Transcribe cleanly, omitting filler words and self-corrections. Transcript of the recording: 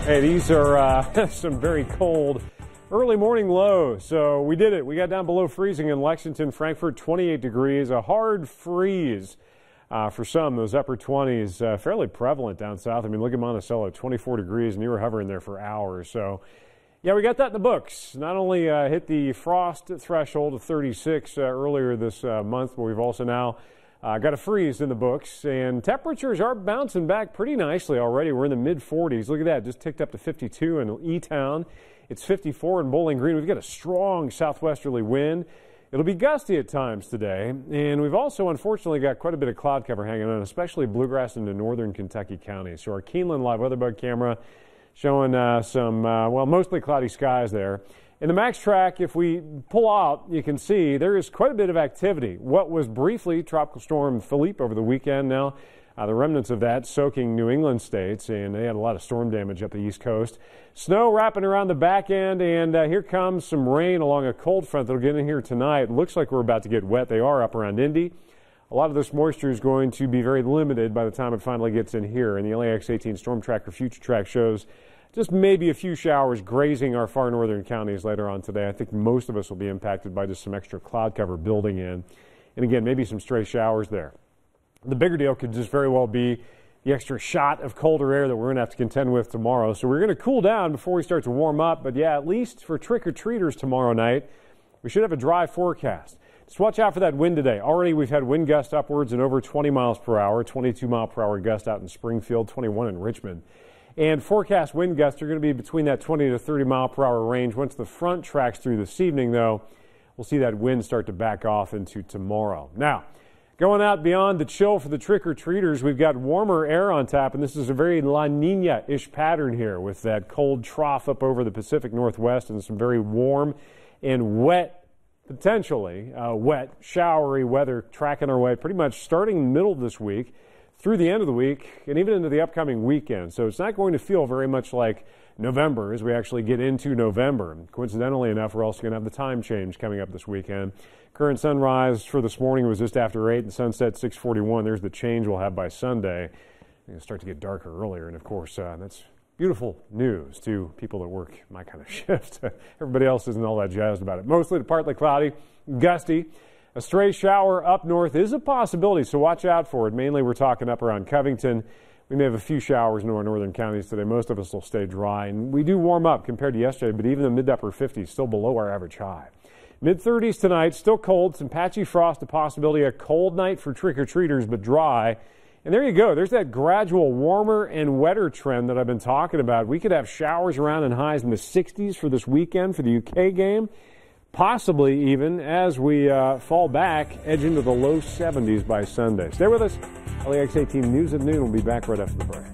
Hey, these are some very cold early morning lows. So we did it. We got down below freezing in Lexington, Frankfort, 28 degrees, a hard freeze for some. Those upper 20s, fairly prevalent down south. I mean, look at Monticello, 24 degrees, and you were hovering there for hours. So, yeah, we got that in the books. Not only hit the frost threshold of 36 earlier this month, but we've also now got a freeze in the books, and temperatures are bouncing back pretty nicely already. We're in the mid-40s. Look at that, just ticked up to 52 in E-Town. It's 54 in Bowling Green. We've got a strong southwesterly wind. It'll be gusty at times today, and we've also unfortunately got quite a bit of cloud cover hanging on, especially bluegrass into northern Kentucky counties. So our Keeneland Live Weather Bug camera showing some, mostly cloudy skies there. In the Max Track, if we pull out, you can see there is quite a bit of activity. What was briefly Tropical Storm Philippe over the weekend, now the remnants of that soaking New England states, and they had a lot of storm damage up the East Coast. Snow wrapping around the back end, and here comes some rain along a cold front that'll get in here tonight. Looks like we're about to get wet. They are up around Indy. A lot of this moisture is going to be very limited by the time it finally gets in here, and the LAX 18 Storm Tracker Future Track shows just maybe a few showers grazing our far northern counties later on today. I think most of us will be impacted by just some extra cloud cover building in. And again, maybe some stray showers there. The bigger deal could just very well be the extra shot of colder air that we're going to have to contend with tomorrow. So we're going to cool down before we start to warm up. But yeah, at least for trick-or-treaters tomorrow night, we should have a dry forecast. Just watch out for that wind today. Already we've had wind gusts upwards and over 20 miles per hour, 22 mile per hour gust out in Springfield, 21 in Richmond. And forecast wind gusts are going to be between that 20 to 30 mile per hour range. Once the front tracks through this evening, though, we'll see that wind start to back off into tomorrow. Now, going out beyond the chill for the trick-or-treaters, we've got warmer air on tap, and this is a very La Nina-ish pattern here with that cold trough up over the Pacific Northwest and some very warm and wet, potentially wet, showery weather tracking our way pretty much starting the middle of this week through the end of the week and even into the upcoming weekend. So it's not going to feel very much like November as we actually get into November. Coincidentally enough, we're also going to have the time change coming up this weekend. Current sunrise for this morning was just after 8 and sunset 6:41. There's the change we'll have by Sunday. It'll start to get darker earlier, and of course, that's beautiful news to people that work my kind of shift. Everybody else isn't all that jazzed about it. Mostly partly cloudy, gusty. A stray shower up north is a possibility, so watch out for it. Mainly we're talking up around Covington. We may have a few showers in our northern counties today. Most of us will stay dry, and we do warm up compared to yesterday, but even the mid-upper 50s, still below our average high. Mid-30s tonight, still cold, some patchy frost, a possibility, a cold night for trick-or-treaters, but dry. And there you go. There's that gradual warmer and wetter trend that I've been talking about. We could have showers around and highs in the 60s for this weekend for the UK game. Possibly even as we fall back, edge into the low 70s by Sunday. Stay with us. LAX 18 News at noon will be back right after the break.